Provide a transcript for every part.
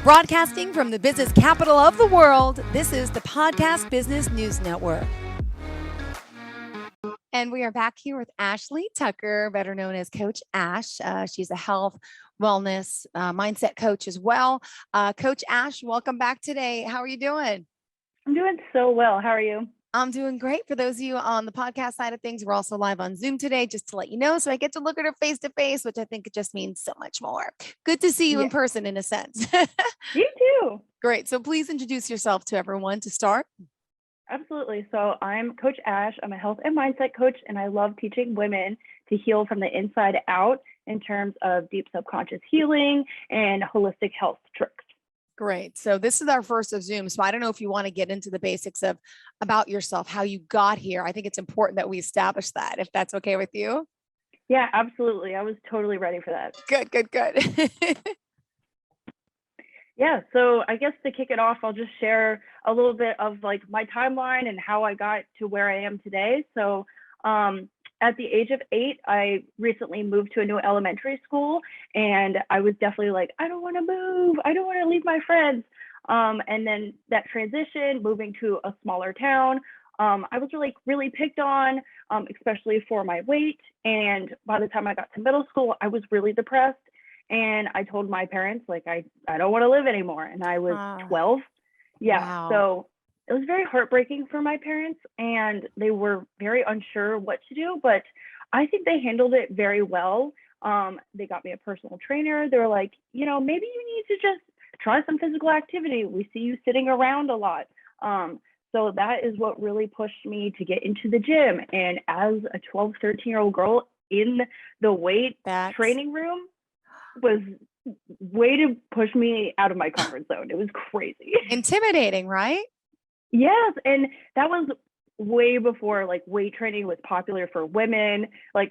Broadcasting from the business capital of the world, this is the Podcast Business News Network. And we are back here with Ashley Tucker, better known as Coach Ash. She's a health, wellness, mindset coach as well. Coach Ash, welcome back today. How are you doing? I'm doing so well. How are you? I'm doing great. For those of you on the podcast side of things, we're also live on Zoom today, just to let you know. So I get to look at her face to face, which I think it just means so much more. Good to see you in Yeah, person in a sense. you too. Great. So please introduce yourself to everyone to start. Absolutely. So I'm Coach Ash. I'm a health and mindset coach, and I love teaching women to heal from the inside out in terms of deep subconscious healing and holistic health tricks. Great. So this is our first of Zoom. So I don't know if you want to get into the basics of about yourself, how you got here. I think it's important that we establish that, if that's okay with you. Yeah, absolutely. I was totally ready for that. Good, good, good. Yeah, so I guess to kick it off, I'll just share a little bit of like my timeline and how I got to where I am today. So at the age of 8, I recently moved to a new elementary school, and I was definitely like, I don't want to move. I don't want to leave my friends. And then that transition, moving to a smaller town, I was really picked on, especially for my weight. And by the time I got to middle school, I was really depressed. And I told my parents, like, I don't want to live anymore. And I was 12. Yeah. Wow. So it was very heartbreaking for my parents, and they were very unsure what to do, but I think they handled it very well. They got me a personal trainer. They were like, maybe you need to just try some physical activity. We see you sitting around a lot. So that is what really pushed me to get into the gym. And as a 12, 13-year-old girl in the weight training room was way to push me out of my comfort zone. It was crazy. Intimidating, right? Yes. And that was way before like weight training was popular for women.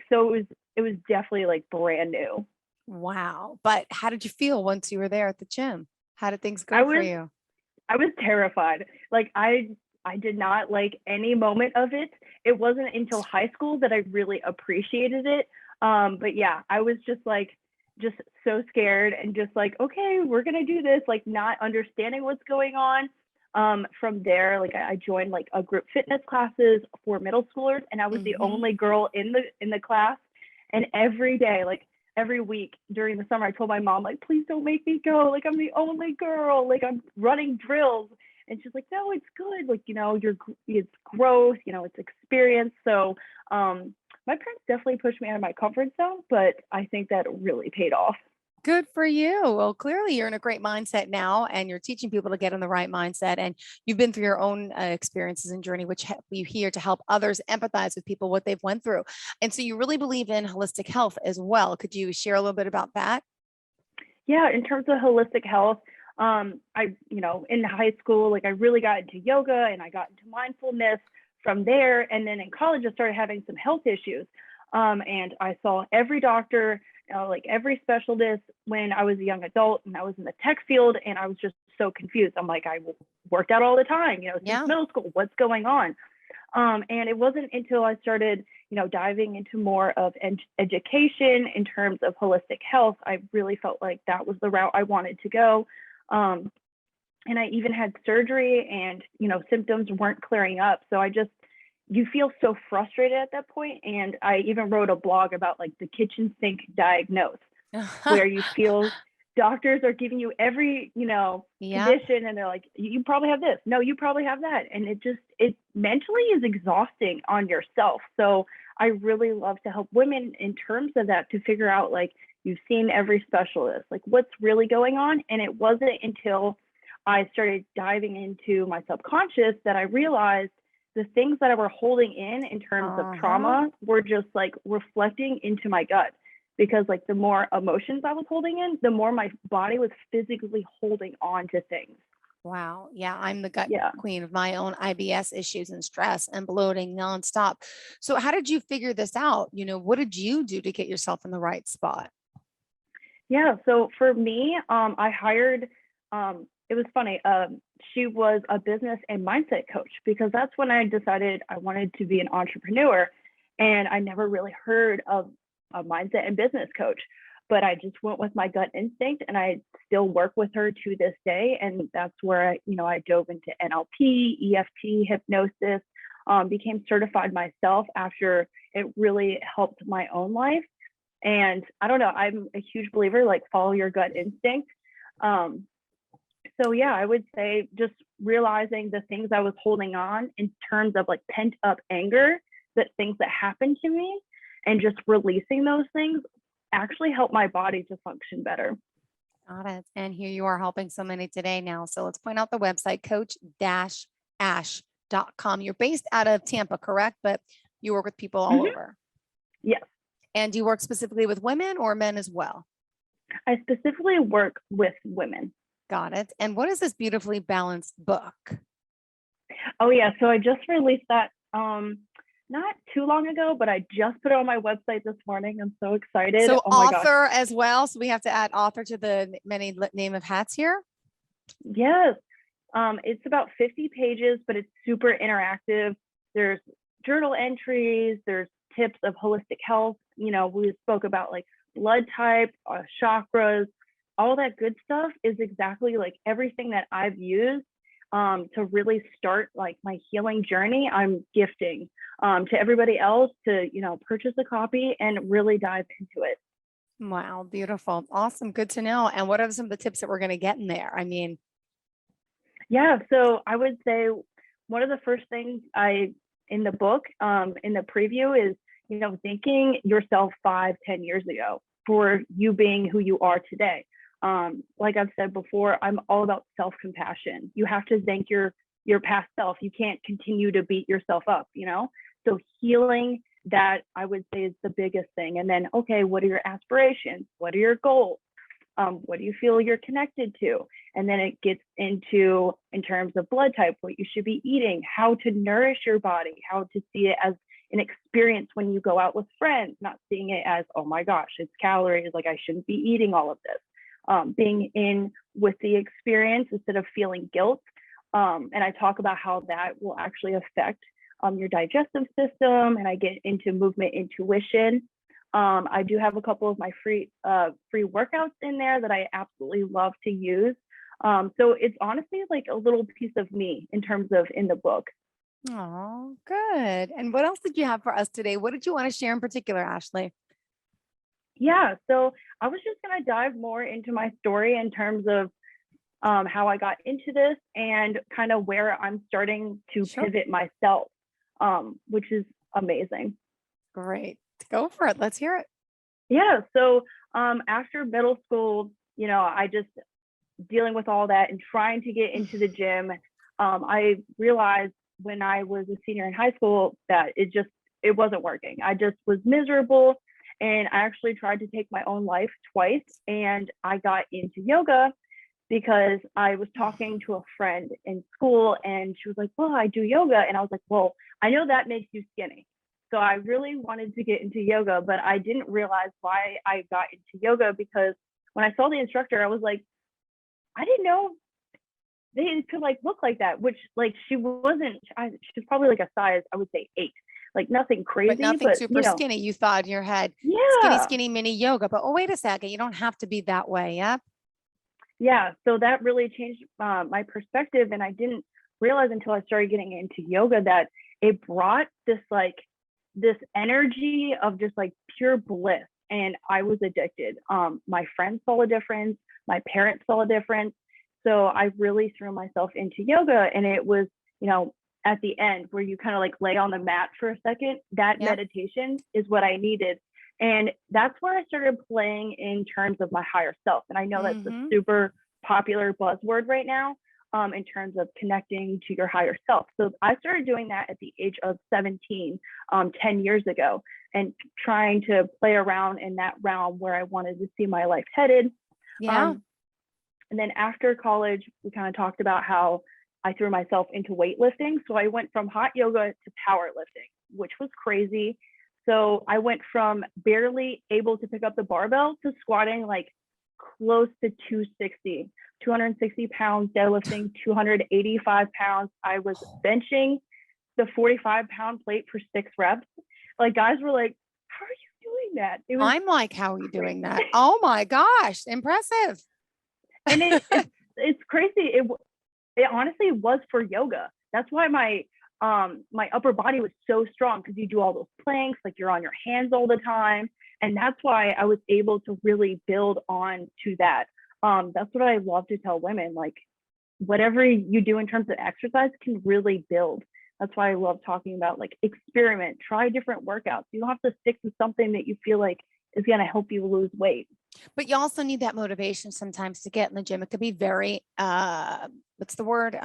So it was definitely like brand new. Wow. But how did you feel once you were there at the gym? How did things go for you? I was terrified. Like I did not like any moment of it. It wasn't until high school that I really appreciated it. But yeah, I was just so scared and just like, okay, we're gonna do this, like not understanding what's going on. From there, like I joined like a group fitness classes for middle schoolers, and I was the only girl in the class. And every day, like every week during the summer, I told my mom, like, please don't make me go. Like I'm the only girl. Like I'm running drills. And she's like, no, it's good. Like, it's growth, it's experience. So my parents definitely pushed me out of my comfort zone, but I think that really paid off. Good for you. Well, clearly you're in a great mindset now, and you're teaching people to get in the right mindset. And you've been through your own experiences and journey, which help you here to help others empathize with people, what they've went through. And so you really believe in holistic health as well. Could you share a little bit about that? Yeah, in terms of holistic health, in high school, like I really got into yoga and I got into mindfulness from there. And then in college, I started having some health issues. And I saw every doctor, like every specialist when I was a young adult and I was in the tech field, and I was just so confused. I'm like, I worked out all the time, since middle school, what's going on? And it wasn't until I started, diving into more of education in terms of holistic health, I really felt like that was the route I wanted to go. And I even had surgery, and, symptoms weren't clearing up. So you feel so frustrated at that point. And I even wrote a blog about like the kitchen sink diagnose, where you feel doctors are giving you every, condition, and they're like, you probably have this. No, you probably have that. And it mentally is exhausting on yourself. So I really love to help women in terms of that, to figure out, like, you've seen every specialist, like what's really going on. And it wasn't until I started diving into my subconscious that I realized the things that I were holding in terms of trauma were just like reflecting into my gut, because like the more emotions I was holding in, the more my body was physically holding on to things. Wow. Yeah. I'm the gut queen of my own IBS issues and stress and bloating nonstop. So how did you figure this out? What did you do to get yourself in the right spot? Yeah. So for me, I hired, it was funny. She was a business and mindset coach, because that's when I decided I wanted to be an entrepreneur. And I never really heard of a mindset and business coach. but I just went with my gut instinct, and I still work with her to this day. And that's where I dove into NLP, EFT, hypnosis, became certified myself after it really helped my own life. And I don't know, I'm a huge believer, like, follow your gut instinct. So yeah, I would say just realizing the things I was holding on in terms of like pent up anger, that things that happened to me, and just releasing those things actually helped my body to function better. Got it. And here you are helping so many today now. So let's point out the website, coach-ash.com. You're based out of Tampa, correct? But you work with people all over. Yes. And do you work specifically with women or men as well? I specifically work with women. Got it. And what is this beautifully balanced book? Oh yeah, so I just released that not too long ago, but I just put it on my website this morning. I'm so excited. So oh my gosh. author as well. So we have to add author to the many name of hats here. Yes. It's about 50 pages, but it's super interactive. There's journal entries, there's tips of holistic health. We spoke about like blood type, chakras, all that good stuff is exactly like everything that I've used to really start like my healing journey. I'm gifting to everybody else to, purchase a copy and really dive into it. Wow, beautiful. Awesome. Good to know. And what are some of the tips that we're going to get in there? Yeah, so I would say one of the first things in the book, in the preview is, thanking yourself 5-10 years ago for you being who you are today. Like I've said before, I'm all about self-compassion. You have to thank your past self. You can't continue to beat yourself up, So healing that, I would say, is the biggest thing. And then, okay, what are your aspirations? What are your goals? What do you feel you're connected to? And then it gets into, in terms of blood type, what you should be eating, how to nourish your body, how to see it as an experience when you go out with friends, not seeing it as, oh my gosh, it's calories, like I shouldn't be eating all of this. Being in with the experience instead of feeling guilt. And I talk about how that will actually affect your digestive system, and I get into movement intuition. I do have a couple of my free workouts in there that I absolutely love to use. So it's honestly like a little piece of me in terms of in the book. Oh, good. And what else did you have for us today? What did you want to share in particular, Ashley? Yeah, so I was just going to dive more into my story in terms of how I got into this and kind of where I'm starting to pivot myself, which is amazing. Great. Go for it. Let's hear it. Yeah. So after middle school, I just dealing with all that and trying to get into the gym. I realized when I was a senior in high school that it wasn't working. I just was miserable. And I actually tried to take my own life twice. And I got into yoga because I was talking to a friend in school, and she was like, well, I do yoga. And I was like, well, I know that makes you skinny. So I really wanted to get into yoga, but I didn't realize why I got into yoga, because when I saw the instructor, I was like, I didn't know they could like look like that, which like she was probably like a size, I would say 8, like nothing crazy, but nothing super skinny. You thought in your head, skinny mini yoga, but oh, wait a second, you don't have to be that way. Yep. Yeah. So that really changed my perspective. And I didn't realize until I started getting into yoga that it brought this energy of just like pure bliss. And I was addicted. My friends saw a difference. My parents saw a difference. So I really threw myself into yoga. And it was, at the end where you kind of like lay on the mat for a second, that meditation is what I needed. And that's where I started playing in terms of my higher self. And I know that's a super popular buzzword right now, in terms of connecting to your higher self. So I started doing that at the age of 17, 10 years ago, and trying to play around in that realm where I wanted to see my life headed. Yeah. And then after college, we kind of talked about how I threw myself into weightlifting. So I went from hot yoga to powerlifting, which was crazy. So I went from barely able to pick up the barbell to squatting like close to 260 pounds, deadlifting 285 pounds. I was benching the 45-pound plate for 6 reps. Like guys were like, how are you doing that? It was, I'm like, how are you doing that? Oh my gosh, impressive. and it's crazy. It honestly was for yoga. That's why my upper body was so strong, because you do all those planks, like you're on your hands all the time. And that's why I was able to really build on to that. That's what I love to tell women, like whatever you do in terms of exercise can really build. That's why I love talking about like experiment, try different workouts. You don't have to stick to something that you feel like is going to help you lose weight. But you also need that motivation sometimes to get in the gym. It could be very, what's the word?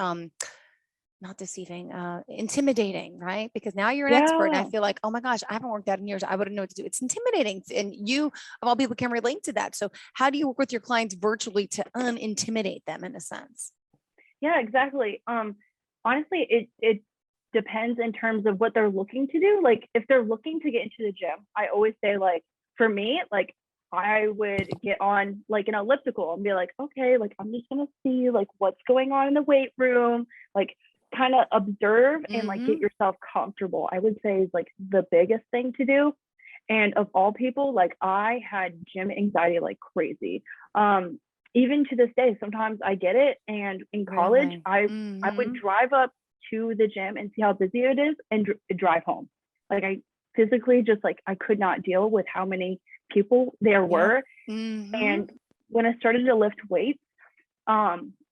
Not deceiving, intimidating, right? Because now you're an expert and I Yeah. feel like, oh my gosh, I haven't worked out in years. I wouldn't know what to do. It's intimidating. And you, of all people, can relate to that. So how do you work with your clients virtually to unintimidate them in a sense? Yeah, exactly. Honestly, it depends in terms of what they're looking to do. Like if they're looking to get into the gym, I always say like for me, like I would get on like an elliptical and be like, okay, like I'm just gonna see like what's going on in the weight room, like kind of observe and like get Mm-hmm. yourself comfortable. I would say is like the biggest thing to do. And of all people, like I had gym anxiety like crazy. Um, Even to this day, sometimes I get it. And in college, Really? I would Mm-hmm. drive up to the gym and see how busy it is and drive home. Like I physically just like I could not deal with how many people there Yep. were. Mm-hmm. And when I started to lift weights,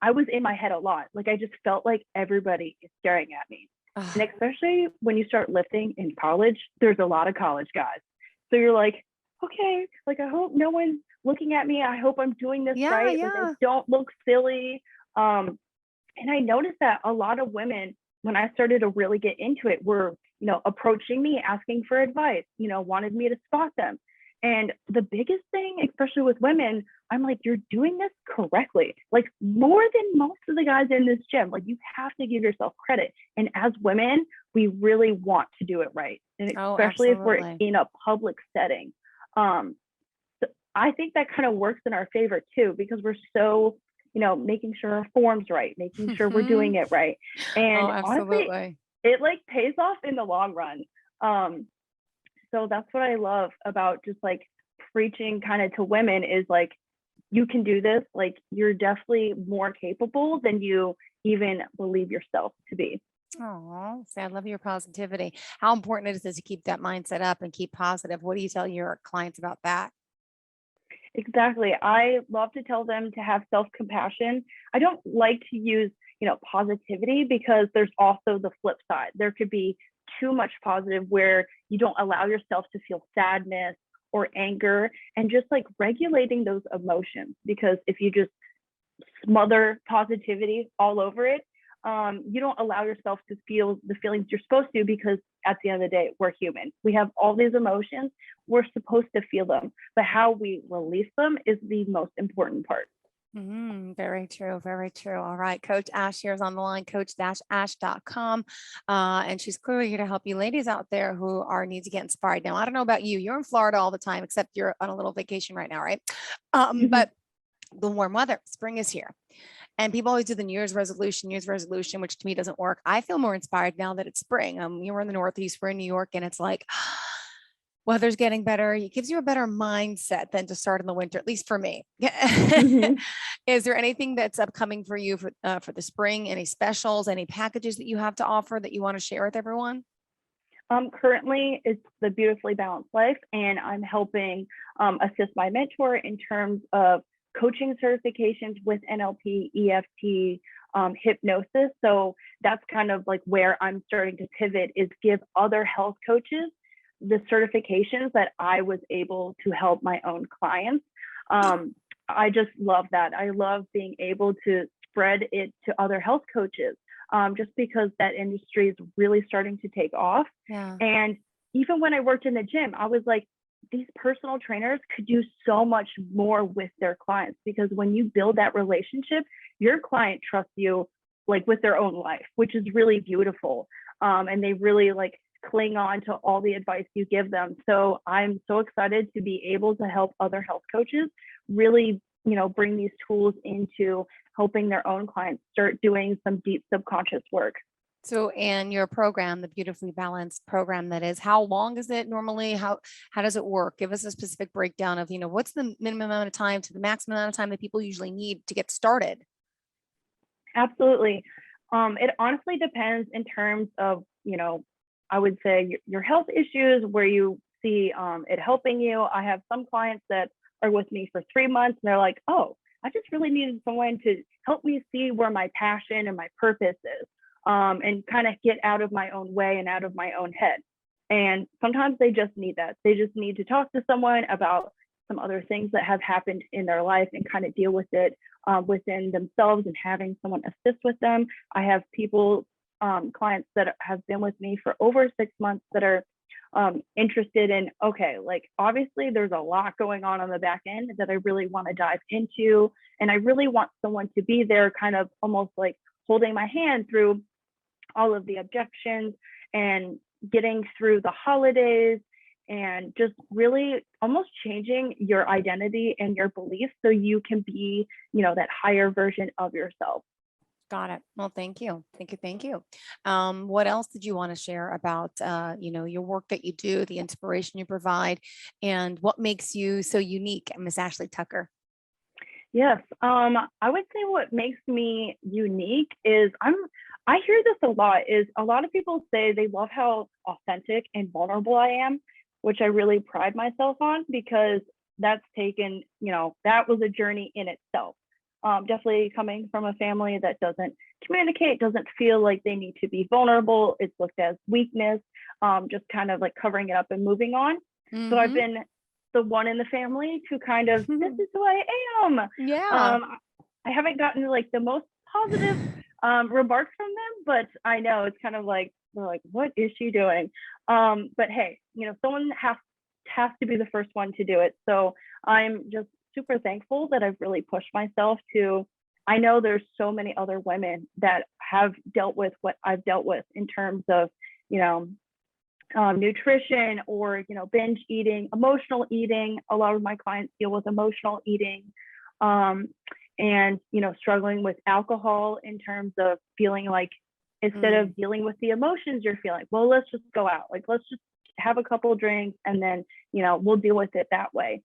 I was in my head a lot. Like I just felt like everybody is staring at me. And Ah, especially when you start lifting in college, there's a lot of college guys. So you're like, okay, like I hope no one's looking at me. I hope I'm doing this yeah, right. Like I yeah. don't look silly. Um, and I noticed that a lot of women, when I started to really get into it, were, approaching me, asking for advice, wanted me to spot them. And the biggest thing, especially with women, I'm like, you're doing this correctly. Like more than most of the guys in this gym. Like you have to give yourself credit. And as women, we really want to do it right. And Oh, especially if we're absolutely. in a public setting. Um, so I think that kind of works in our favor too, because we're so, making sure our form's right, making sure we're doing it right. Oh, And honestly, absolutely. it like pays off in the long run. Um, so that's what I love about just like preaching kind of to women is like, you can do this. Like you're definitely more capable than you even believe yourself to be. Oh, see, I love your positivity. How important it is to keep that mindset up and keep positive. What do you tell your clients about that? Exactly. I love to tell them to have self-compassion. I don't like to use, positivity, because there's also the flip side. There could be too much positive where you don't allow yourself to feel sadness or anger, and just like regulating those emotions, because if you just smother positivity all over it, you don't allow yourself to feel the feelings you're supposed to, because at the end of the day, we're human. We have all these emotions. We're supposed to feel them, but how we release them is the most important part. Very true. Very true. All right. Coach Ash here is on the line, coach-ash.com. And she's clearly here to help you ladies out there who are need to get inspired. Now, I don't know about you. You're in Florida all the time, except you're on a little vacation right now, right? Mhm. But the warm weather, spring is here. And people always do the New Year's resolution, which to me doesn't work. I feel more inspired now that it's spring. You were in the Northeast, we're in New York, and it's like weather's getting better. It gives you a better mindset than to start in the winter, at least for me. Mhm. Is there anything that's upcoming for you for the spring? Any specials, any packages that you have to offer that you want to share with everyone? Currently, it's the Beautifully Balanced Life, and I'm helping assist my mentor in terms of coaching certifications with NLP, EFT, hypnosis. So that's kind of like where I'm starting to pivot, is give other health coaches the certifications that I was able to help my own clients. I just love that. I love being able to spread it to other health coaches, just because that industry is really starting to take off. Yeah. And even when I worked in the gym, I was like, these personal trainers could do so much more with their clients, because when you build that relationship, your client trusts you like with their own life, which is really beautiful. And they really like cling on to all the advice you give them. So I'm so excited to be able to help other health coaches really, bring these tools into helping their own clients start doing some deep subconscious work. So, and your program, the Beautifully Balanced program that is, how long is it normally? How does it work? Give us a specific breakdown of, what's the minimum amount of time to the maximum amount of time that people usually need to get started? Absolutely. It honestly depends in terms of, I would say your health issues, where you see it helping you. I have some clients that are with me for 3 months and they're like, oh, I just really needed someone to help me see where my passion and my purpose is, and kind of get out of my own way and out of my own head. And sometimes they just need that. They just need to talk to someone about some other things that have happened in their life and kind of deal with it within themselves and having someone assist with them. I have people, clients that have been with me for over 6 months that are interested in, okay, like obviously there's a lot going on the back end that I really want to dive into. And I really want someone to be there, kind of almost like holding my hand through all of the objections and getting through the holidays, and just really almost changing your identity and your beliefs so you can be, that higher version of yourself. Got it. Well, thank you. Thank you. Thank you. What else did you want to share about, your work that you do, the inspiration you provide, and what makes you so unique, Miss Ashley Tucker? Yes, I would say what makes me unique is I hear this a lot, is a lot of people say they love how authentic and vulnerable I am, which I really pride myself on, because that's taken, that was a journey in itself. Definitely coming from a family that doesn't communicate, doesn't feel like they need to be vulnerable. It's looked as weakness, just kind of like covering it up and moving on. So I've Hmm. been the one in the family to kind of, this is who I am. Yeah. I haven't gotten like the most positive remarks from them, but I know it's kind of like, they're like, what is she doing? But hey, someone has to be the first one to do it. So I'm just super thankful that I've really pushed myself to. I know there's so many other women that have dealt with what I've dealt with in terms of, you know, nutrition, or binge eating, emotional eating. A lot of my clients deal with emotional eating, um, and struggling with alcohol, in terms of feeling like, instead Mm. of dealing with the emotions you're feeling, well, let's just go out, like let's just have a couple of drinks and then we'll deal with it that way,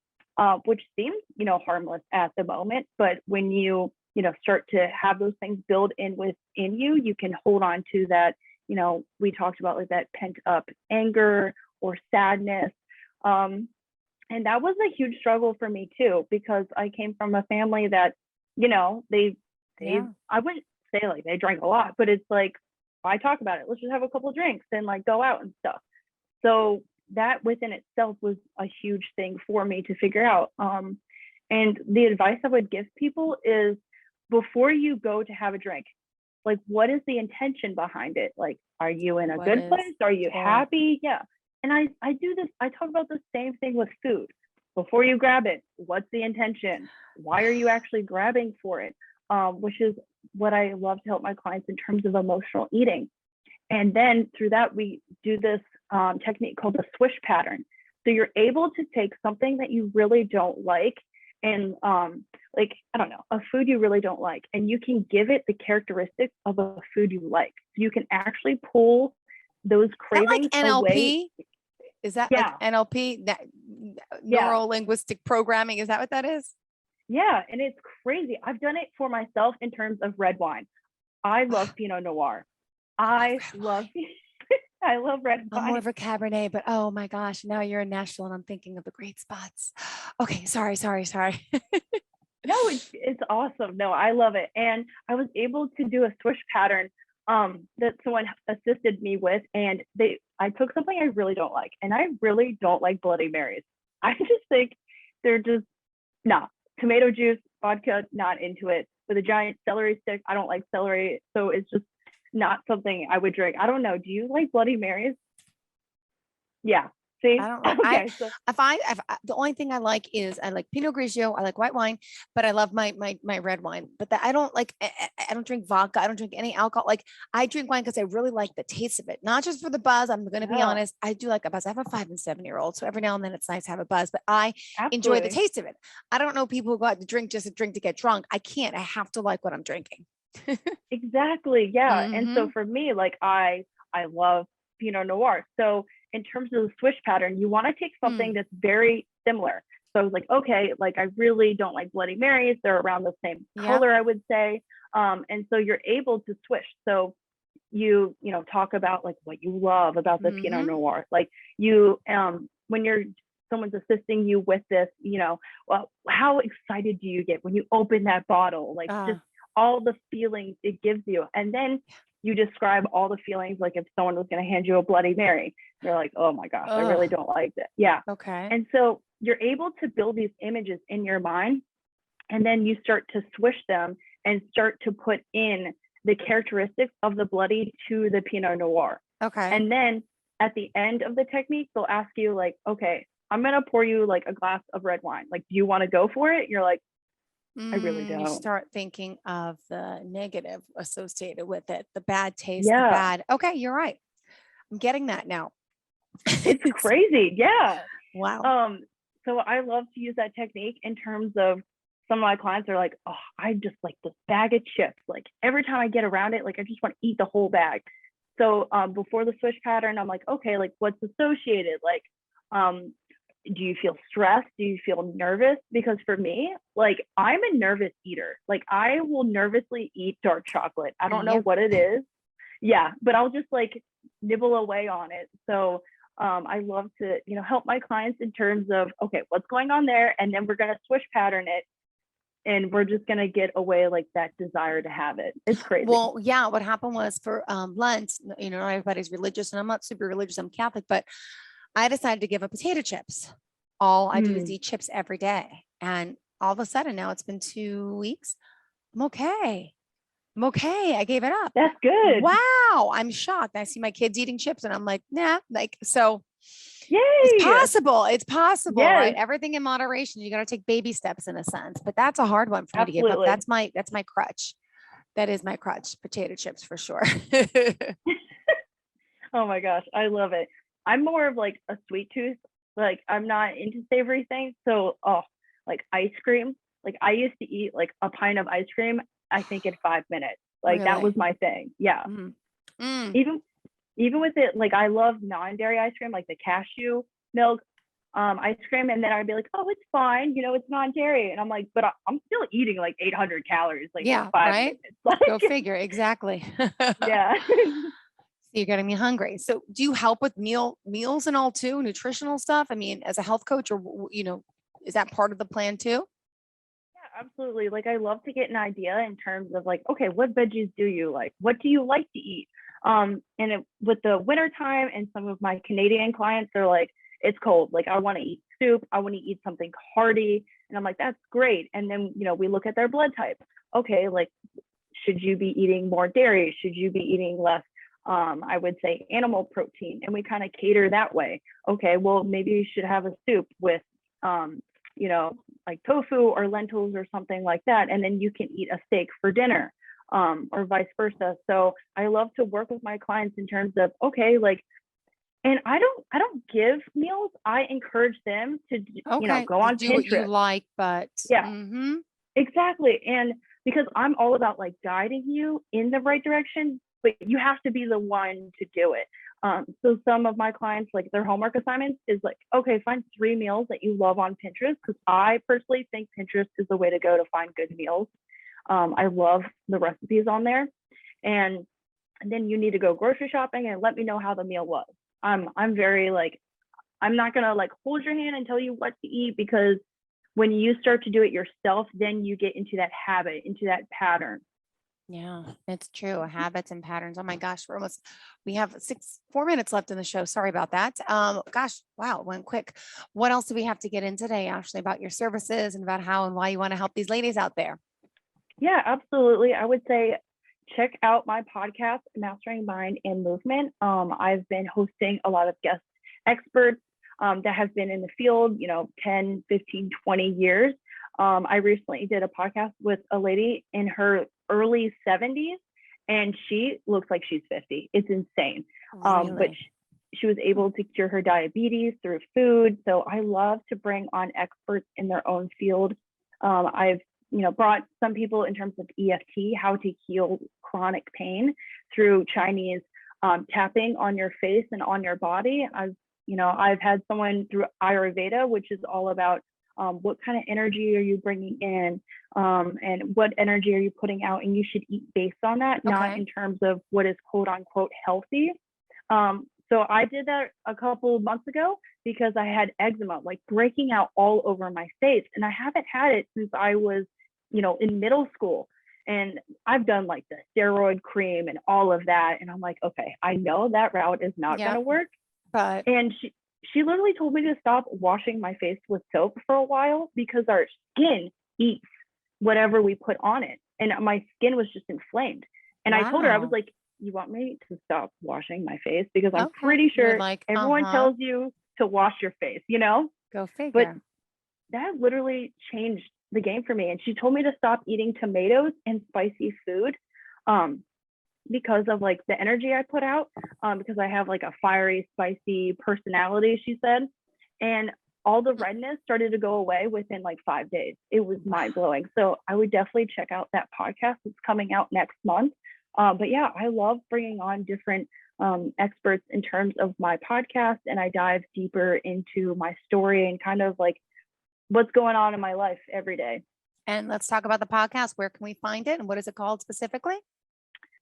which seems harmless at the moment, but when you start to have those things build in within you, you can hold on to that. We talked about like that pent up anger or sadness. And that was a huge struggle for me too, because I came from a family that, they Yeah. I wouldn't say like they drank a lot, but it's like, why talk about it? Let's just have a couple of drinks and like go out and stuff. So that within itself was a huge thing for me to figure out. And the advice I would give people is, before you go to have a drink, like, what is the intention behind it? Like, are you in a What good is place? Are you or happy? Yeah. And I do this, I talk about the same thing with food. Before you grab it, what's the intention? Why are you actually grabbing for it? Which is what I love to help my clients in terms of emotional eating. And then through that, we do this technique called the swish pattern. So you're able to take something that you really don't like, and like, I don't know, a food you really don't like, and you can give it the characteristics of a food you like. So you can actually pull those that like cravings away. NLP? Is that like Yeah, NLP? That yeah, neuro linguistic programming? Is that what that is? yeah. And it's crazy. I've done it for myself in terms of red wine. I Ah, love Pinot Noir. I love I red love, wine. I love red I'm more wine. of a Cabernet, but oh my gosh, now you're in Nashville and I'm thinking of the great spots. Okay, sorry, sorry, sorry. No, it's awesome. No, I love it. And I was able to do a swish pattern that someone assisted me with, and I took something I really don't like, and I really don't like Bloody Marys. I just think they're just, nah. Tomato juice, vodka, not into it. With a giant celery stick, I don't like celery, so it's just not something I would drink. I don't know. Do you like Bloody Marys? Yeah. I See? don't like Okay. So the only thing I like is I like Pinot Grigio, I like white wine, but I love my red wine. But I don't like I don't drink vodka, I don't drink any alcohol. Like I drink wine because I really like the taste of it, not just for the buzz. I'm going to be yeah, honest, I do like a buzz. I have a 5 and 7 year old, so every now and then it's nice to have a buzz. But I enjoy the absolutely. taste of it. I don't know people who go out to drink just to drink to get drunk. I can't. I have to like what I'm drinking. Exactly. Yeah. And so Hmm. for me, like I love Pinot Noir. So in terms of the swish pattern, you want to take something Mm. that's very similar. So I was like, okay, like I really don't like Bloody Marys. They're around the same Yep. color, I would say. And so you're able to swish. So you talk about like what you love about the Pinot Hmm. Noir. Like you when you're someone's assisting you with this, well, how excited do you get when you open that bottle? Like Uh, just all the feelings it gives you. And then you describe all the feelings like if someone was going to hand you a Bloody Mary, you're like, oh my gosh, I really ugh. don't like that. Yeah. Okay. And so you're able to build these images in your mind, and then you start to swish them and start to put in the characteristics of the bloody to the Pinot Noir. Okay. And then at the end of the technique, they'll ask you like, okay, I'm going to pour you like a glass of red wine. Like, do you want to go for it? You're like, I really You don't. start thinking of the negative associated with it, the bad taste, the Yeah, bad. Okay, you're right. I'm getting that now. it's It's- crazy. Yeah. wow. Um, so I love to use that technique in terms of some of my clients are like, oh, I just like this bag of chips. Like every time I get around it, like I just want to eat the whole bag. So before the swish pattern, I'm like, okay, like what's associated? Like, um, do you feel stressed? Do you feel nervous? Because for me, like I'm a nervous eater. Like I will nervously eat dark chocolate. I don't know Yep. what it is. Yeah, but I'll just like nibble away on it. So I love to, help my clients in terms of, okay, what's going on there? And then we're going to swish pattern it, and we're just going to get away like that desire to have it. It's crazy. Well, yeah, what happened was for Lent, not everybody's religious, and I'm not super religious, I'm Catholic, but I decided to give up potato chips. All I do is Mm, eat chips every day. And all of a sudden now it's been 2 weeks. I'm okay. I'm okay. I gave it up. that's good. Wow. I'm shocked. I see my kids eating chips and I'm like, nah, like, so it's Yay. possible. It's possible, right? Yes, Everything in moderation. You got to take baby steps in a sense, but that's a hard one for me to give up. absolutely. That's my crutch. That is my crutch. Potato chips for sure. Oh my gosh, I love it. I'm more of like a sweet tooth. Like I'm not into savory things. So, like ice cream. Like I used to eat like a pint of ice cream, I think in 5 minutes. Like that was Really? my thing. Yeah. Mm. Mm. Even even with it, like I love non-dairy ice cream, like the cashew milk ice cream, and then I'd be like, oh, it's fine, it's non-dairy, and I'm like, but I'm still eating like 800 calories, like in Yeah, 5 minutes. right? Go Like, figure. Exactly. yeah. So you're getting me hungry. So do you help with meals and all too, nutritional stuff? I mean, as a health coach, or is that part of the plan too? Yeah, absolutely. Like I love to get an idea in terms of like, okay, what veggies do you like? What do you like to eat? With the winter time and some of my Canadian clients are like, it's cold. Like I want to eat soup. I want to eat something hearty. And I'm like, that's great. And then, we look at their blood type. Okay, like should you be eating more dairy? Should you be eating less? I would say animal protein, and we kind of cater that way. Okay, well, maybe you should have a soup with, you know, like tofu or lentils or something like that, and then you can eat a steak for dinner, or vice versa. So I love to work with my clients in terms of, okay, like, and I don't give meals. I encourage them to, Okay, go just on do what you Pinterest. like, but Yeah, exactly. And because I'm all about like guiding you in the right direction, but you have to be the one to do it. So some of my clients, like their homework assignments is like, okay, find 3 meals that you love on Pinterest. Because I personally think Pinterest is the way to go to find good meals. I love the recipes on there. And, and then you need to go grocery shopping and let me know how the meal was. I'm very like, I'm not gonna like hold your hand and tell you what to eat, because when you start to do it yourself, then you get into that habit, into that pattern. yeah, it's true. Habits and patterns. Oh my gosh, we have 4 minutes left in the show. Sorry about that. Gosh, wow, it went quick. What else do we have to get in today, Ashley, about your services and about how and why you want to help these ladies out there? Yeah, absolutely. I would say check out my podcast, Mastering Mind and Movement. I've been hosting a lot of guest experts that have been in the field, 10, 15, 20 years. I recently did a podcast with a lady in her early 70s, and she looks like she's 50. It's insane. But Really? she was able to cure her diabetes through food. So I love to bring on experts in their own field. I've brought some people in terms of EFT, how to heal chronic pain through Chinese tapping on your face and on your body. I've had someone through Ayurveda, which is all about what kind of energy are you bringing in, and what energy are you putting out, and you should eat based on that, not in terms of what is quote unquote healthy. So I did that a couple months ago because I had eczema, like breaking out all over my face, and I haven't had it since I was, in middle school. And I've done like the steroid cream and all of that, and I'm like, okay, I know that route is not going to work. But and she literally told me to stop washing my face with soap for a while because our skin eats whatever we put on it. And my skin was just inflamed. And I told her, I was like, you want me to stop washing my face? Because I'm pretty sure everyone tells you to wash your face, Go figure. But that literally changed the game for me. And she told me to stop eating tomatoes and spicy food because of like the energy I put out, because I have like a fiery, spicy personality, she said. And all the redness started to go away within like 5 days. It was mind blowing. So I would definitely check out that podcast. It's coming out next month. But yeah, I love bringing on different experts in terms of my podcast, and I dive deeper into my story and kind of like what's going on in my life every day. And let's talk about the podcast. Where can we find it, and what is it called specifically?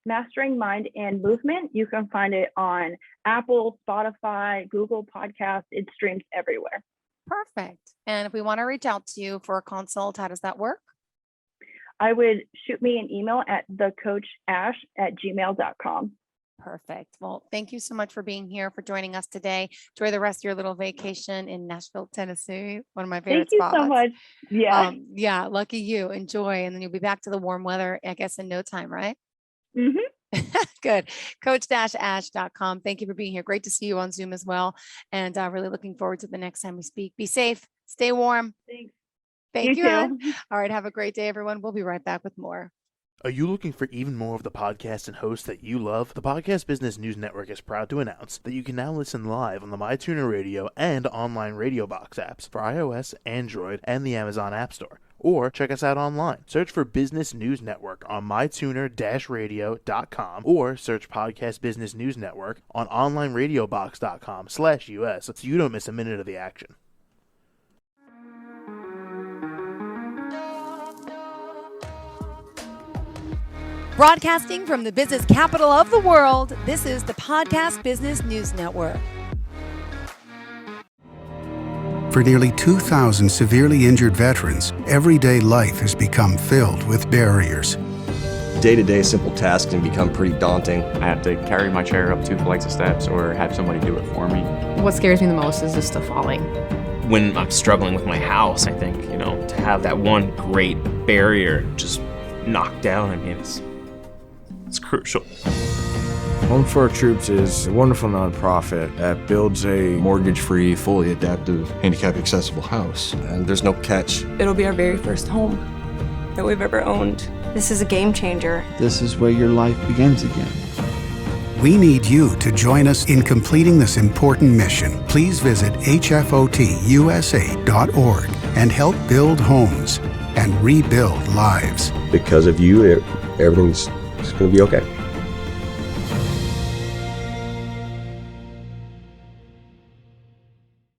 Mastering Mind and Movement. You can find it on Apple, Spotify, Google Podcasts. It streams everywhere. Perfect. And if we want to reach out to you for a consult, how does that work? I would shoot me an email at thecoachash@gmail.com. Perfect. Well, thank you so much for being here, for joining us today. Enjoy the rest of your little vacation in Nashville, Tennessee. One of my favorite spots. Thank you so much. Yeah. Yeah. Lucky you. Enjoy. And then you'll be back to the warm weather, I guess, in no time, right? Mm-hmm. Good. Coach-ash.com. Thank you for being here. Great to see you on Zoom as well. And really looking forward to the next time we speak. Be safe. Stay warm. Thanks. Thank you. Too. All right. Have a great day, everyone. We'll be right back with more. Are you looking for even more of the podcasts and hosts that you love? The Podcast Business News Network is proud to announce that you can now listen live on the MyTuner Radio and online Radio Box apps for iOS, Android, and the Amazon App Store. Or check us out online. Search for Business News Network on mytuner-radio.com or search Podcast Business News Network on onlineradiobox.com/US so you don't miss a minute of the action. Broadcasting from the business capital of the world, this is the Podcast Business News Network. For nearly 2,000 severely injured veterans, everyday life has become filled with barriers. Day-to-day simple tasks can become pretty daunting. I have to carry my chair up 2 flights of steps or have somebody do it for me. What scares me the most is just the falling. When I'm struggling with my house, I think, to have that one great barrier just knocked down, it's crucial. Home for Our Troops is a wonderful nonprofit that builds a mortgage-free, fully adaptive, handicap-accessible house. And there's no catch. It'll be our very first home that we've ever owned. This is a game changer. This is where your life begins again. We need you to join us in completing this important mission. Please visit hfotusa.org and help build homes and rebuild lives. Because of you, everything's going to be okay.